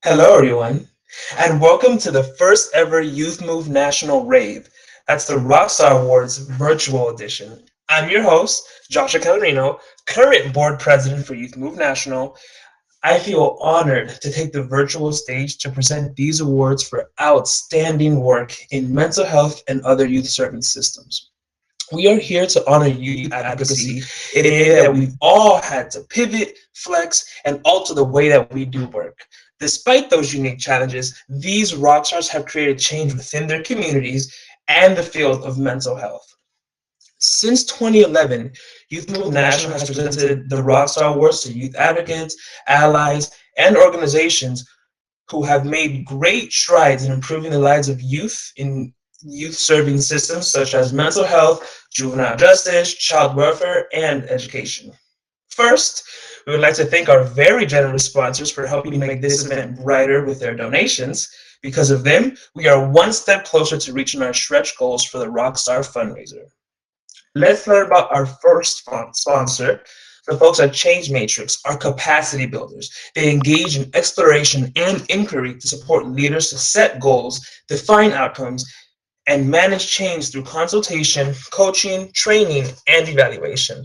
Hello, everyone, and welcome to the first ever Youth Move National Rave. That's the Rockstar Awards virtual edition. I'm your host, Joshua Calderino, current board president for Youth Move National. I feel honored to take the virtual stage to present these awards for outstanding work in mental health and other youth service systems. We are here to honor youth advocacy in a day that we've all had to pivot, flex, and alter the way that we do work. Despite those unique challenges, these rockstars have created change within their communities and the field of mental health. Since 2011, Youth Move National has presented the Rockstar Awards to youth advocates, allies, and organizations who have made great strides in improving the lives of youth in youth serving systems such as mental health, juvenile justice, child welfare, and education. First, we would like to thank our very generous sponsors for helping make this event brighter with their donations. Because of them, we are one step closer to reaching our stretch goals for the Rockstar fundraiser. Let's learn about our first sponsor, the folks at Change Matrix, our capacity builders. They engage in exploration and inquiry to support leaders to set goals, define outcomes, and manage change through consultation, coaching, training, and evaluation.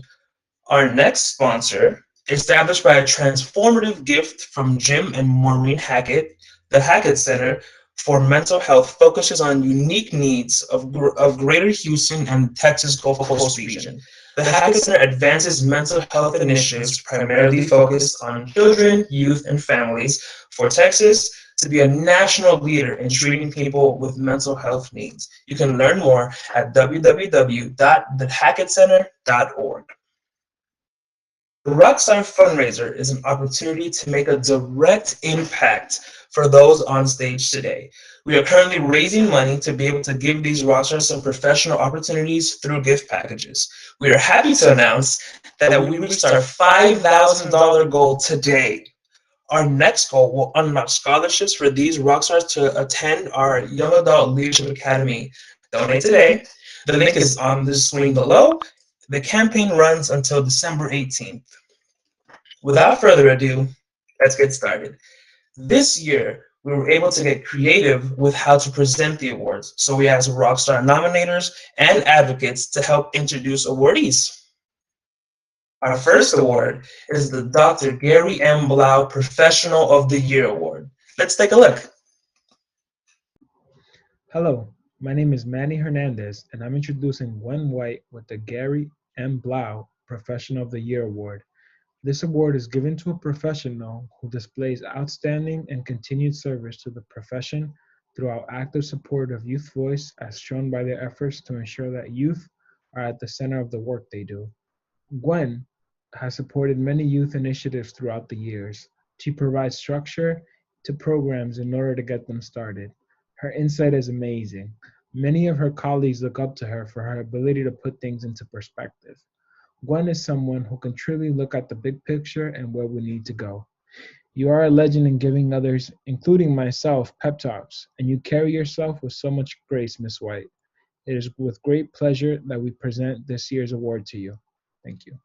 Our next sponsor, established by a transformative gift from Jim and Maureen Hackett, the Hacket Center for Mental Health focuses on unique needs of Greater Houston and Texas Gulf Coast region. The Hacket Center advances mental health initiatives primarily focused on children, youth, and families for Texas to be a national leader in treating people with mental health needs. You can learn more at www.thehacketcenter.org. The Rockstar fundraiser is an opportunity to make a direct impact for those on stage today. We are currently raising money to be able to give these rockstars some professional opportunities through gift packages. We are happy to announce that we reached our $5,000 goal today. Our next goal will unlock scholarships for these rockstars to attend our Young Adult Leadership Academy. Donate today. The link is on the screen below. The campaign runs until December 18th. Without further ado, let's get started. This year, we were able to get creative with how to present the awards. So we asked Rockstar nominators and advocates to help introduce awardees. Our first award is the Dr. Gary M. Blau Professional of the Year Award. Let's take a look. Hello, my name is Manny Hernandez, and I'm introducing Gwen White with the Gary M. Blau Professional of the Year Award. This award is given to a professional who displays outstanding and continued service to the profession through our active support of youth voice as shown by their efforts to ensure that youth are at the center of the work they do. Gwen has supported many youth initiatives throughout the years. She provides structure to programs in order to get them started. Her insight is amazing. Many of her colleagues look up to her for her ability to put things into perspective. Gwen is someone who can truly look at the big picture and where we need to go. You are a legend in giving others, including myself, pep talks, and you carry yourself with so much grace, Miss White. It is with great pleasure that we present this year's award to you. Thank you.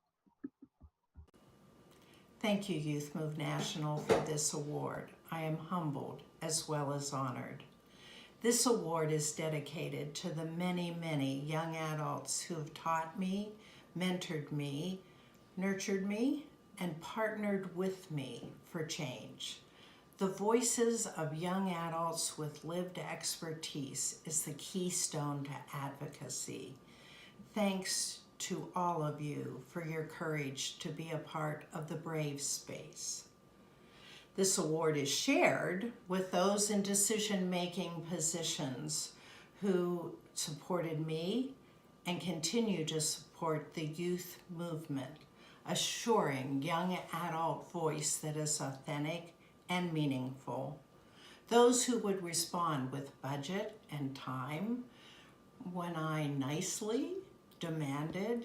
Thank you, Youth Move National, for this award. I am humbled as well as honored. This award is dedicated to the many, many young adults who have taught me, mentored me, nurtured me, and partnered with me for change. The voices of young adults with lived expertise is the keystone to advocacy. Thanks to all of you for your courage to be a part of the brave space. This award is shared with those in decision-making positions who supported me and continue to support the youth movement, assuring young adult voice that is authentic and meaningful. Those who would respond with budget and time when I nicely demanded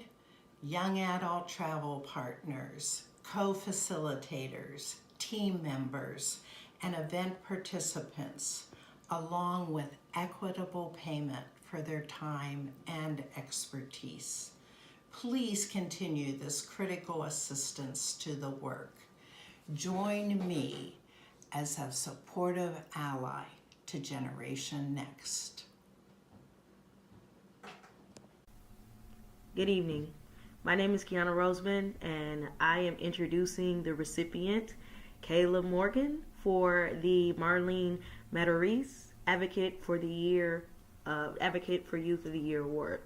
young adult travel partners, co-facilitators, team members, and event participants, along with equitable payment for their time and expertise. Please continue this critical assistance to the work. Join me as a supportive ally to Generation Next. Good evening. My name is Kiana Roseman, and I am introducing the recipient, Kayla Morgan, for the Marlene Matarese Advocate for Youth of the Year Award.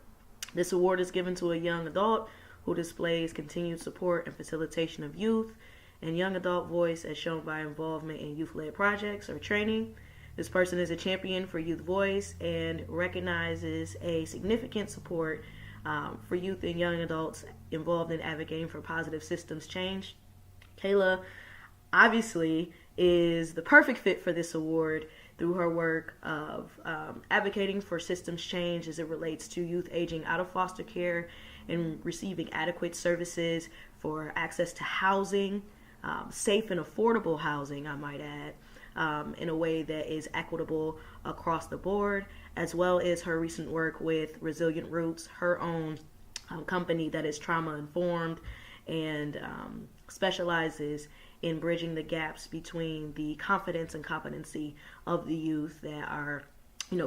This award is given to a young adult who displays continued support and facilitation of youth and young adult voice as shown by involvement in youth-led projects or training. This person is a champion for youth voice and recognizes a significant support for youth and young adults involved in advocating for positive systems change. Kayla obviously is the perfect fit for this award through her work of advocating for systems change as it relates to youth aging out of foster care and receiving adequate services for access to housing, safe and affordable housing, I might add, in a way that is equitable across the board, as well as her recent work with Resilient Roots, her own company that is trauma-informed and specializes in bridging the gaps between the confidence and competency of the youth that are,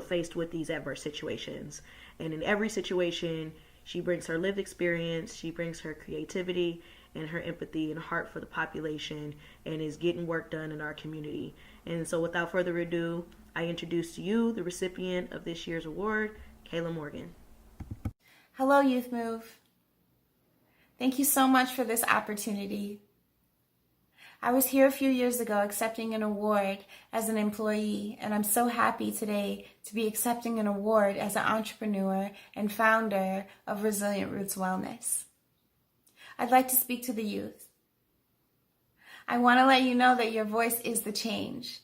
faced with these adverse situations. And in every situation, she brings her lived experience, she brings her creativity and her empathy and heart for the population and is getting work done in our community. And so without further ado, I introduce to you the recipient of this year's award, Kayla Morgan. Hello, Youth Move. Thank you so much for this opportunity. I was here a few years ago accepting an award as an employee, and I'm so happy today to be accepting an award as an entrepreneur and founder of Resilient Roots Wellness. I'd like to speak to the youth. I want to let you know that your voice is the change.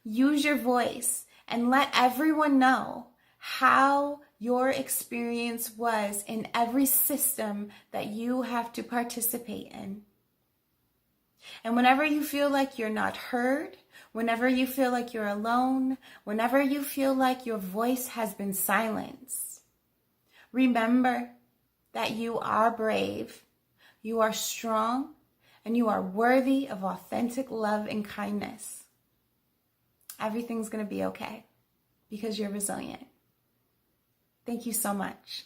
Use your voice and let everyone know how your experience was in every system that you have to participate in. And whenever you feel like you're not heard, whenever you feel like you're alone, whenever you feel like your voice has been silenced, remember that you are brave, you are strong, and you are worthy of authentic love and kindness. Everything's going to be okay because you're resilient. Thank you so much.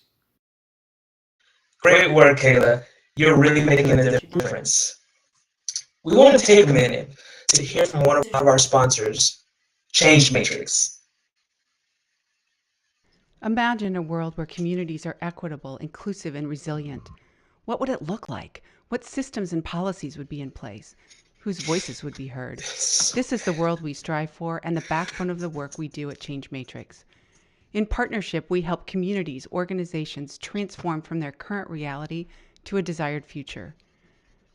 Great work, Kayla. You're really making a difference. We want to take a minute to hear from one of our sponsors, Change Matrix. Imagine a world where communities are equitable, inclusive, and resilient. What would it look like? What systems and policies would be in place? Whose voices would be heard? This is the world we strive for and the backbone of the work we do at Change Matrix. In partnership, we help communities, organizations transform from their current reality to a desired future.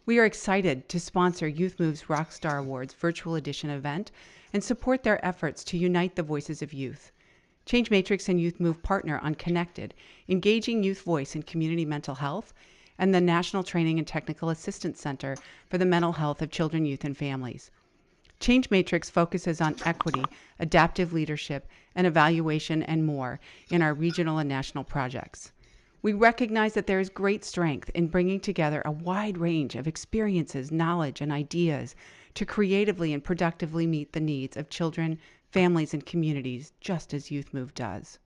We are excited to sponsor Youth Move's Rockstar Awards virtual edition event and support their efforts to unite the voices of youth. Change Matrix and Youth Move partner on Connected, Engaging Youth Voice in Community Mental Health, and the National Training and Technical Assistance Center for the Mental Health of Children, Youth, and Families. Change Matrix focuses on equity, adaptive leadership, and evaluation and more in our regional and national projects. We recognize that there is great strength in bringing together a wide range of experiences, knowledge, and ideas to creatively and productively meet the needs of children, families, and communities, just as Youth Move does.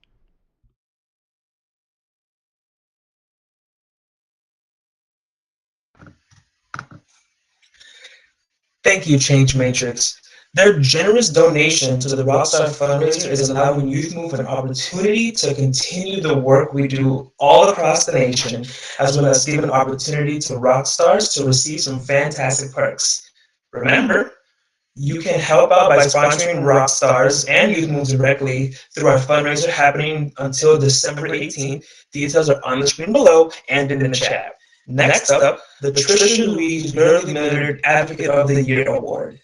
Thank you, Change Matrix. Their generous donation to the Rockstar fundraiser is allowing Youth Move an opportunity to continue the work we do all across the nation, as well as give an opportunity to Rockstars to receive some fantastic perks. Remember, you can help out by sponsoring Rockstars and Youth Move directly through our fundraiser happening until December 18th. Details are on the screen below and in the chat. Next up, the Tricialouise Gurley-Millard Advocate of the Year Award.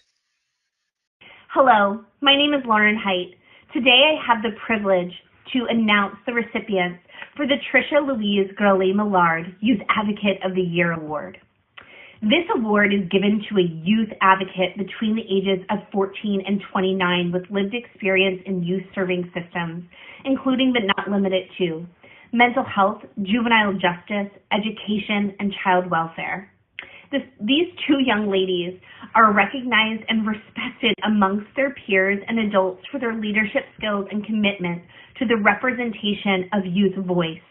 Hello, my name is Lauren Height. Today I have the privilege to announce the recipients for the Tricialouise Gurley-Millard Youth Advocate of the Year Award. This award is given to a youth advocate between the ages of 14 and 29 with lived experience in youth serving systems, including but not limited to mental health, juvenile justice, education, and child welfare. These two young ladies are recognized and respected amongst their peers and adults for their leadership skills and commitment to the representation of youth voice.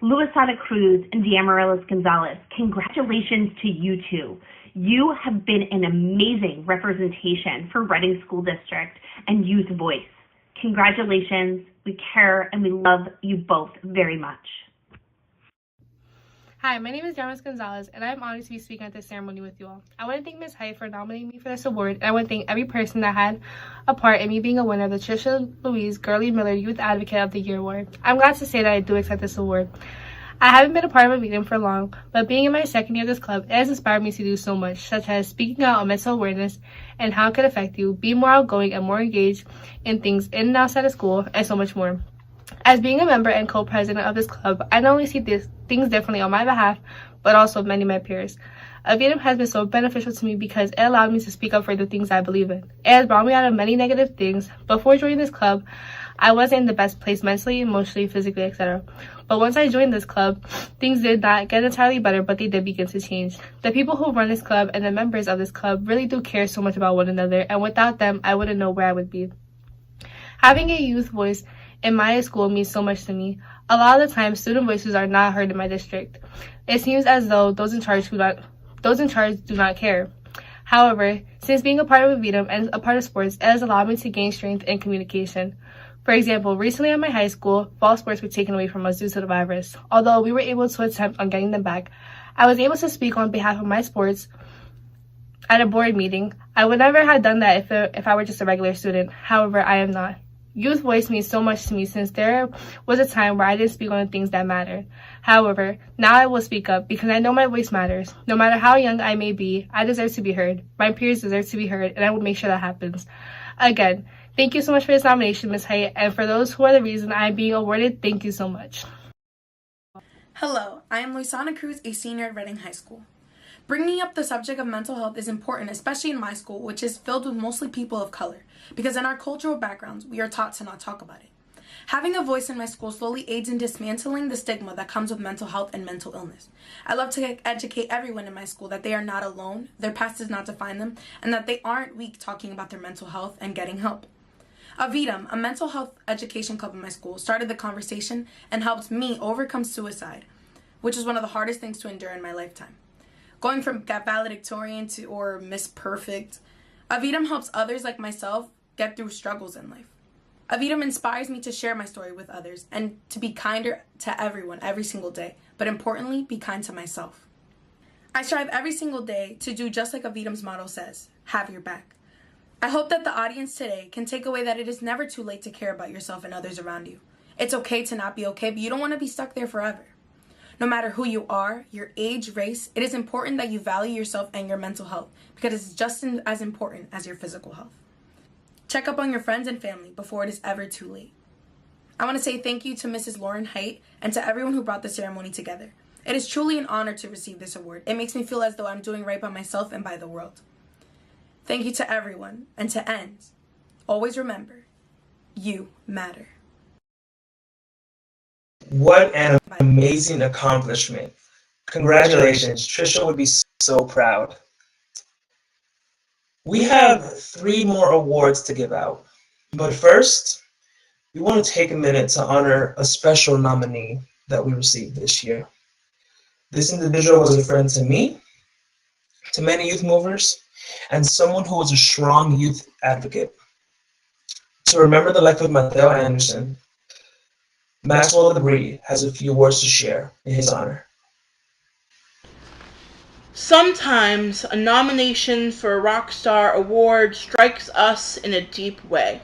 Luisanna, Cruz, and Diamarilys, Gonzalez, congratulations to you two. You have been an amazing representation for Reading School District and youth voice. Congratulations. We care and we love you both very much. Hi, my name is Diamarilys Gonzalez, and I'm honored to be speaking at this ceremony with you all. I want to thank Ms. Height for nominating me for this award, and I want to thank every person that had a part in me being a winner of the Tricialouise Gurley-Millard Youth Advocate of the Year Award. I'm glad to say that I do accept this award. I haven't been a part of a meeting for long, but being in my second year of this club, it has inspired me to do so much, such as speaking out on mental awareness and how it could affect you, be more outgoing and more engaged in things in and outside of school, and so much more. As being a member and co-president of this club, I not only see things differently on my behalf, but also many of my peers. Avidum has been so beneficial to me because it allowed me to speak up for the things I believe in. It has brought me out of many negative things. Before joining this club, I wasn't in the best place mentally, emotionally, physically, etc. But once I joined this club, things did not get entirely better, but they did begin to change. The people who run this club and the members of this club really do care so much about one another, and without them, I wouldn't know where I would be. Having a youth voice in my school means so much to me. A lot of the time, student voices are not heard in my district. It seems as though those in charge do not care. However, since being a part of Avidum and a part of sports, it has allowed me to gain strength in communication. For example, recently at my high school, fall sports were taken away from us due to the virus. Although we were able to attempt on getting them back, I was able to speak on behalf of my sports at a board meeting. I would never have done that if I were just a regular student. However, I am not. Youth voice means so much to me since there was a time where I didn't speak on the things that matter. However, now I will speak up because I know my voice matters. No matter how young I may be, I deserve to be heard. My peers deserve to be heard, and I will make sure that happens. Again, thank you so much for this nomination, Ms. Height, and for those who are the reason I am being awarded, thank you so much. Hello, I am Luisanna Cruz, a senior at Reading High School. Bringing up the subject of mental health is important, especially in my school, which is filled with mostly people of color, because in our cultural backgrounds, we are taught to not talk about it. Having a voice in my school slowly aids in dismantling the stigma that comes with mental health and mental illness. I love to educate everyone in my school that they are not alone, their past does not define them, and that they aren't weak talking about their mental health and getting help. Avidum, a mental health education club in my school, started the conversation and helped me overcome suicide, which is one of the hardest things to endure in my lifetime. Going from valedictorian or Miss Perfect, Avidum helps others like myself get through struggles in life. Avidum inspires me to share my story with others and to be kinder to everyone every single day, but importantly, be kind to myself. I strive every single day to do just like Avidum's motto says, have your back. I hope that the audience today can take away that it is never too late to care about yourself and others around you. It's okay to not be okay, but you don't want to be stuck there forever. No matter who you are, your age, race, it is important that you value yourself and your mental health because it's just as important as your physical health. Check up on your friends and family before it is ever too late. I want to say thank you to Mrs. Lauren Height and to everyone who brought the ceremony together. It is truly an honor to receive this award. It makes me feel as though I'm doing right by myself and by the world. Thank you to everyone, and to end, always remember, you matter. What an amazing accomplishment. Congratulations. Tricia would be so proud. We have 3 more awards to give out. But first, we want to take a minute to honor a special nominee that we received this year. This individual was a friend to me, to many youth movers, and someone who was a strong youth advocate. To remember the life of Matteo Anderson, Maxwell Debris has a few words to share in his honor. Sometimes a nomination for a Rockstar award strikes us in a deep way.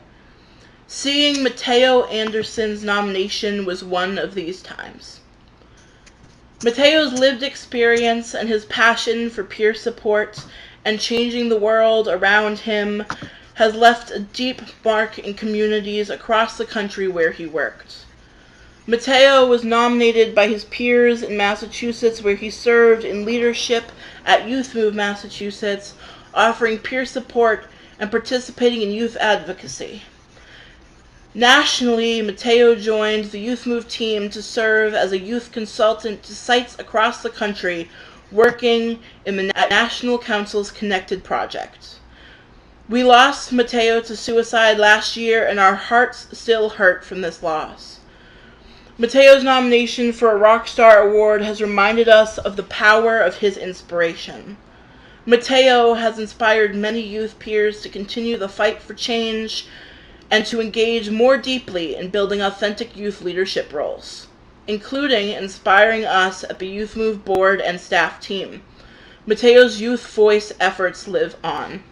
Seeing Matteo Anderson's nomination was one of these times. Matteo's lived experience and his passion for peer support and changing the world around him has left a deep mark in communities across the country where he worked. Matteo was nominated by his peers in Massachusetts, where he served in leadership at Youth Move Massachusetts, offering peer support and participating in youth advocacy. Nationally, Matteo joined the Youth Move team to serve as a youth consultant to sites across the country working in the National Council's Connected project. We lost Matteo to suicide last year, and our hearts still hurt from this loss. Matteo's nomination for a Rockstar Award has reminded us of the power of his inspiration. Matteo has inspired many youth peers to continue the fight for change and to engage more deeply in building authentic youth leadership roles, including inspiring us at the Youth Move board and staff team. Matteo's youth voice efforts live on.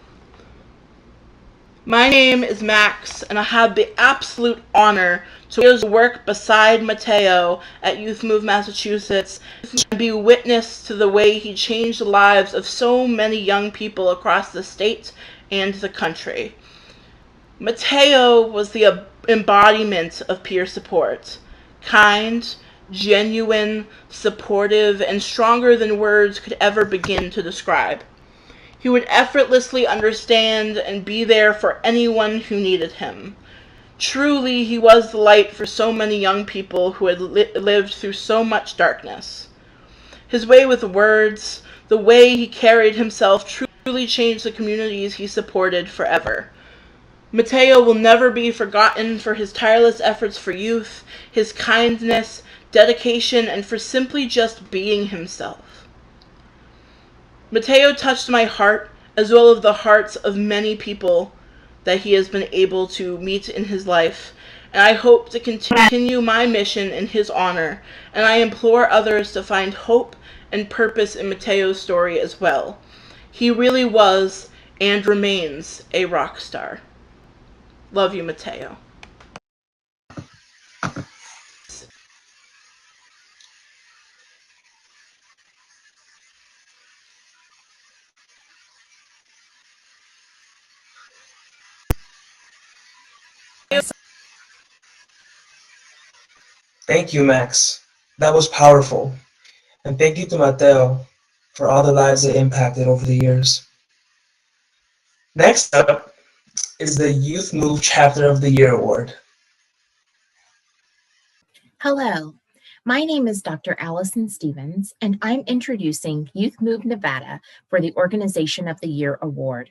My name is Max, and I have the absolute honor to work beside Matteo at Youth Move Massachusetts and be witness to the way he changed the lives of so many young people across the state and the country. Matteo was the embodiment of peer support, kind, genuine, supportive, and stronger than words could ever begin to describe. He would effortlessly understand and be there for anyone who needed him. Truly, he was the light for so many young people who had lived through so much darkness. His way with words, the way he carried himself, truly changed the communities he supported forever. Matteo will never be forgotten for his tireless efforts for youth, his kindness, dedication, and for simply just being himself. Matteo touched my heart, as well as the hearts of many people that he has been able to meet in his life, and I hope to continue my mission in his honor, and I implore others to find hope and purpose in Matteo's story as well. He really was and remains a rock star. Love you, Matteo. Thank you, Max. That was powerful. And thank you to Matteo for all the lives it impacted over the years. Next up is the Youth Move Chapter of the Year Award. Hello, my name is Dr. Allison Stevens, and I'm introducing Youth Move Nevada for the Organization of the Year Award.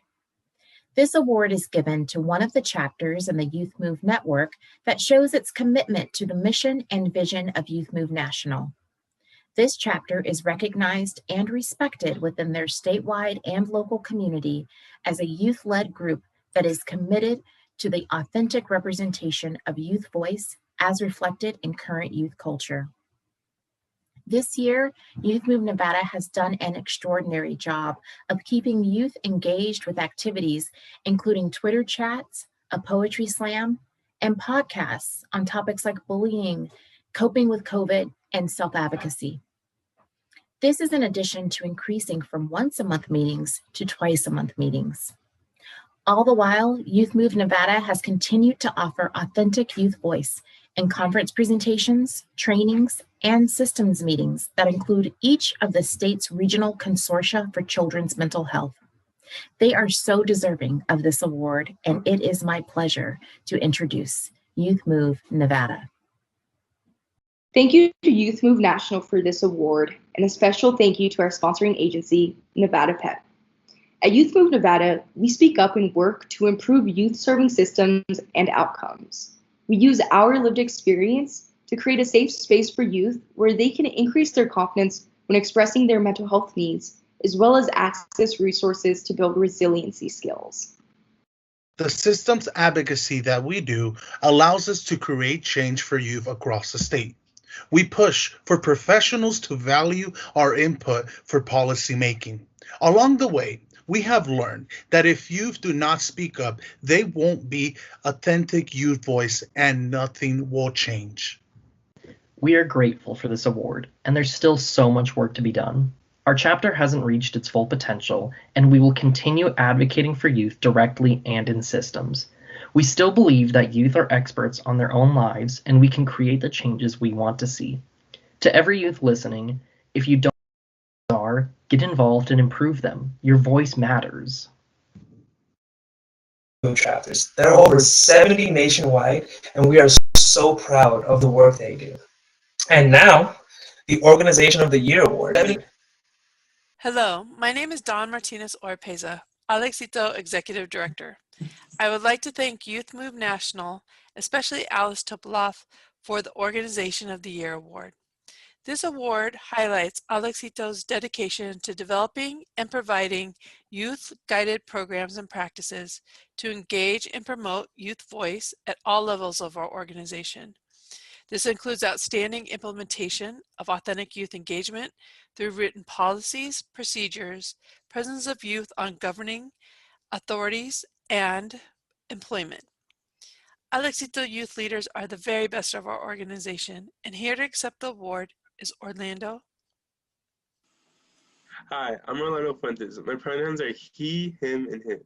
This award is given to one of the chapters in the Youth Move Network that shows its commitment to the mission and vision of Youth Move National. This chapter is recognized and respected within their statewide and local community as a youth-led group that is committed to the authentic representation of youth voice as reflected in current youth culture. This year, Youth Move Nevada has done an extraordinary job of keeping youth engaged with activities, including Twitter chats, a poetry slam, and podcasts on topics like bullying, coping with COVID, and self-advocacy. This is in addition to increasing from once-a-month meetings to twice-a-month meetings. All the while, Youth Move Nevada has continued to offer authentic youth voice in conference presentations, trainings, and systems meetings that include each of the state's regional consortia for children's mental health. They are so deserving of this award, and it is my pleasure to introduce Youth Move Nevada. Thank you to Youth Move National for this award, and a special thank you to our sponsoring agency, Nevada PEP. At Youth Move Nevada, we speak up and work to improve youth-serving systems and outcomes. We use our lived experience to create a safe space for youth where they can increase their confidence when expressing their mental health needs, as well as access resources to build resiliency skills. The systems advocacy that we do allows us to create change for youth across the state. We push for professionals to value our input for policy making. Along the way, we have learned that if youth do not speak up, they won't be authentic youth voice and nothing will change. We are grateful for this award, and there's still so much work to be done. Our chapter hasn't reached its full potential, and we will continue advocating for youth directly and in systems. We still believe that youth are experts on their own lives, and we can create the changes we want to see. To every youth listening, if you don't are, get involved and improve them. Your voice matters. Chapters. There are over 70 nationwide, and we are so proud of the work they do. And now, the Organization of the Year Award. Hello, my name is Don Martinez Orpeza, Exito Executive Director. I would like to thank Youth Move National, especially Alice Topoloff, for the Organization of the Year Award. This award highlights Exito's dedication to developing and providing youth-guided programs and practices to engage and promote youth voice at all levels of our organization. This includes outstanding implementation of authentic youth engagement through written policies, procedures, presence of youth on governing authorities, and employment. Exito youth leaders are the very best of our organization, and here to accept the award is Orlando. Hi, I'm Orlando Fuentes. My pronouns are he, him, and his.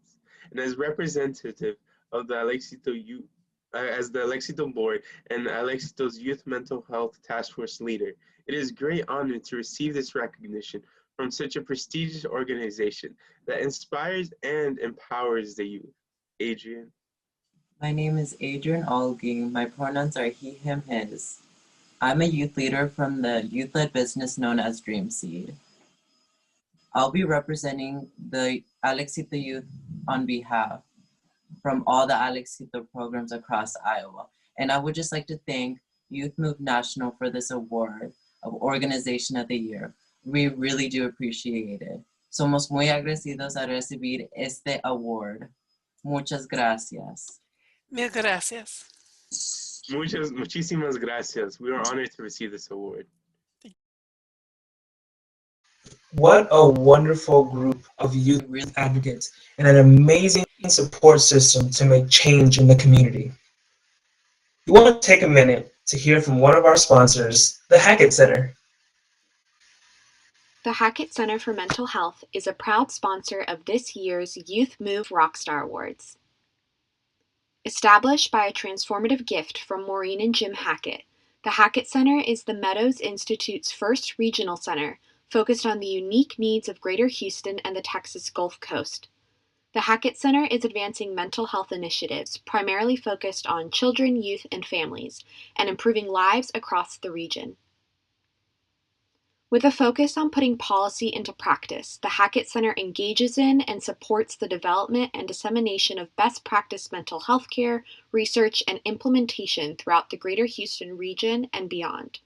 And as representative of the Exito youth, as the Exito board and Exito's Youth Mental Health Task Force leader, it is a great honor to receive this recognition from such a prestigious organization that inspires and empowers the youth. Adrian. My name is Adrian Alging. My pronouns are he, him, his. I'm a youth leader from the youth-led business known as Dream Seed. I'll be representing the Exito youth on behalf from all the Exito programs across Iowa. And I would just like to thank Youth Move National for this award of Organization of the Year. We really do appreciate it. Somos muy agradecidos a recibir este award. Muchas gracias. Mil gracias. Muchísimas gracias. We are honored to receive this award. What a wonderful group of youth advocates and an amazing support system to make change in the community. We want to take a minute to hear from one of our sponsors, the Hacket Center. The Hacket Center for Mental Health is a proud sponsor of this year's Youth Move Rockstar Awards. Established by a transformative gift from Maureen and Jim Hackett, the Hacket Center is the Meadows Institute's first regional center focused on the unique needs of Greater Houston and the Texas Gulf Coast. The Hackett Center is advancing mental health initiatives primarily focused on children, youth, and families, and improving lives across the region. With a focus on putting policy into practice, the Hackett Center engages in and supports the development and dissemination of best practice mental health care, research, and implementation throughout the Greater Houston region and beyond.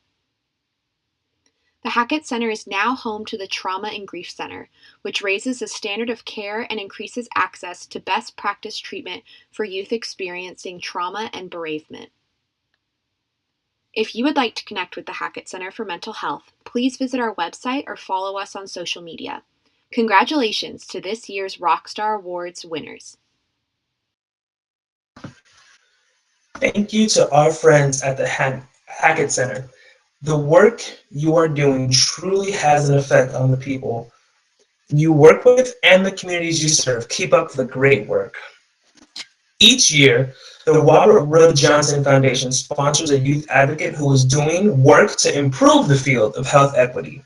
The Hackett Center is now home to the Trauma and Grief Center, which raises the standard of care and increases access to best practice treatment for youth experiencing trauma and bereavement. If you would like to connect with the Hackett Center for Mental Health, please visit our website or follow us on social media. Congratulations to this year's Rockstar Awards winners. Thank you to our friends at the Hackett Center. The work you are doing truly has an effect on the people you work with and the communities you serve. Keep up the great work. Each year, the Robert Wood Johnson Foundation sponsors a youth advocate who is doing work to improve the field of health equity.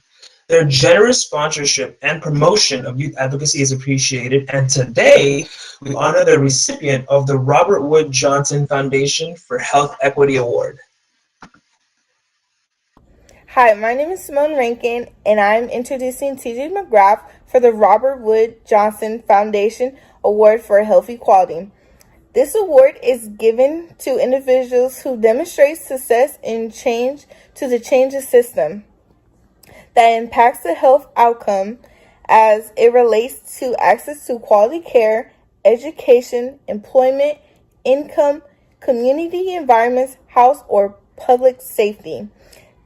Their generous sponsorship and promotion of youth advocacy is appreciated, and today we honor the recipient of the Robert Wood Johnson Foundation for Health Equity Award. Hi, my name is Simone Rankin, and I'm introducing TJ McGrath for the Robert Wood Johnson Foundation Award for Health Equality. This award is given to individuals who demonstrate success in change to the changes system that impacts the health outcome as it relates to access to quality care, education, employment, income, community environments, health, or public safety.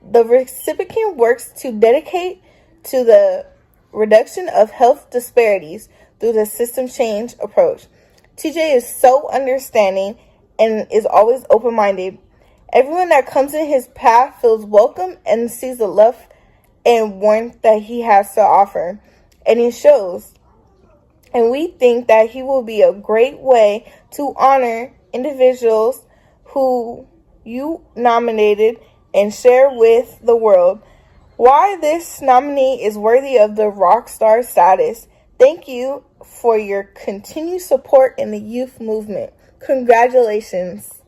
The recipient works to dedicate to the reduction of health disparities through the system change approach. TJ is so understanding and is always open-minded. Everyone that comes in his path feels welcome and sees the love and warmth that he has to offer, and it shows. And we think that he will be a great way to honor individuals who you nominated and share with the world why this nominee is worthy of the Rockstar status. Thank you for your continued support in the youth movement. Congratulations.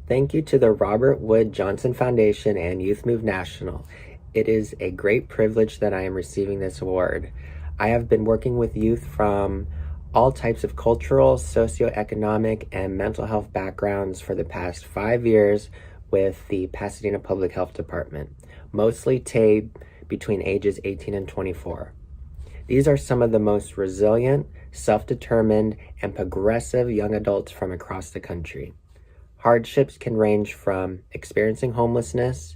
Thank you to the Robert Wood Johnson Foundation and Youth Move National. It is a great privilege that I am receiving this award. I have been working with youth from all types of cultural, socioeconomic, and mental health backgrounds for the past 5 years with the Pasadena Public Health Department, mostly TABE between ages 18 and 24. These are some of the most resilient, self-determined, and progressive young adults from across the country. Hardships can range from experiencing homelessness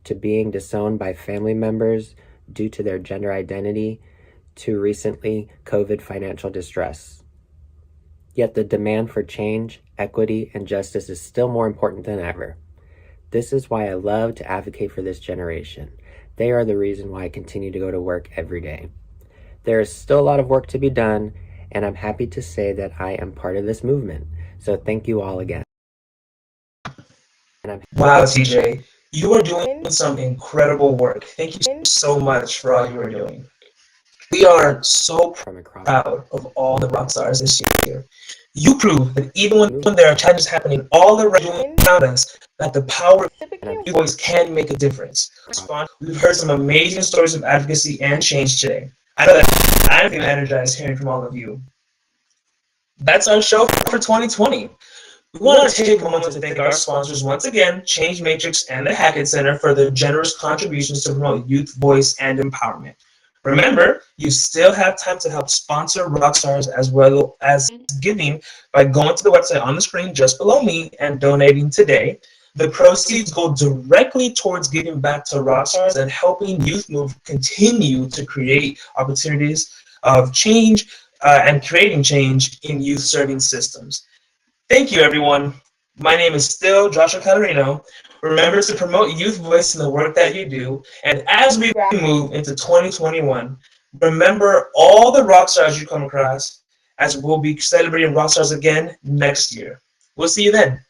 to being disowned by family members due to their gender identity to recently COVID financial distress. Yet the demand for change, equity, and justice is still more important than ever. This is why I love to advocate for this generation. They are the reason why I continue to go to work every day. There is still a lot of work to be done, and I'm happy to say that I am part of this movement. So thank you all again. Wow, TJ, you are doing some incredible work. Thank you so much for all you are doing. We are so proud of all the Rockstars this year. You prove that even when there are challenges happening all around us, that the power of your voice can make a difference. We've heard some amazing stories of advocacy and change today. I know that I'm feeling energized hearing from all of you. That's our show for 2020. We want to take a moment to thank our sponsors once again, Change Matrix and the Hacket Center, for their generous contributions to promote youth voice and empowerment. Remember, you still have time to help sponsor Rockstars as well as giving by going to the website on the screen just below me and donating today. The proceeds go directly towards giving back to Rockstars and helping Youth Move continue to create opportunities of change and creating change in youth serving systems. Thank you, everyone. My name is still Joshua Catarino. Remember to promote youth voice in the work that you do. And as we move into 2021, remember all the rock stars you come across, as we'll be celebrating Rockstars again next year. We'll see you then.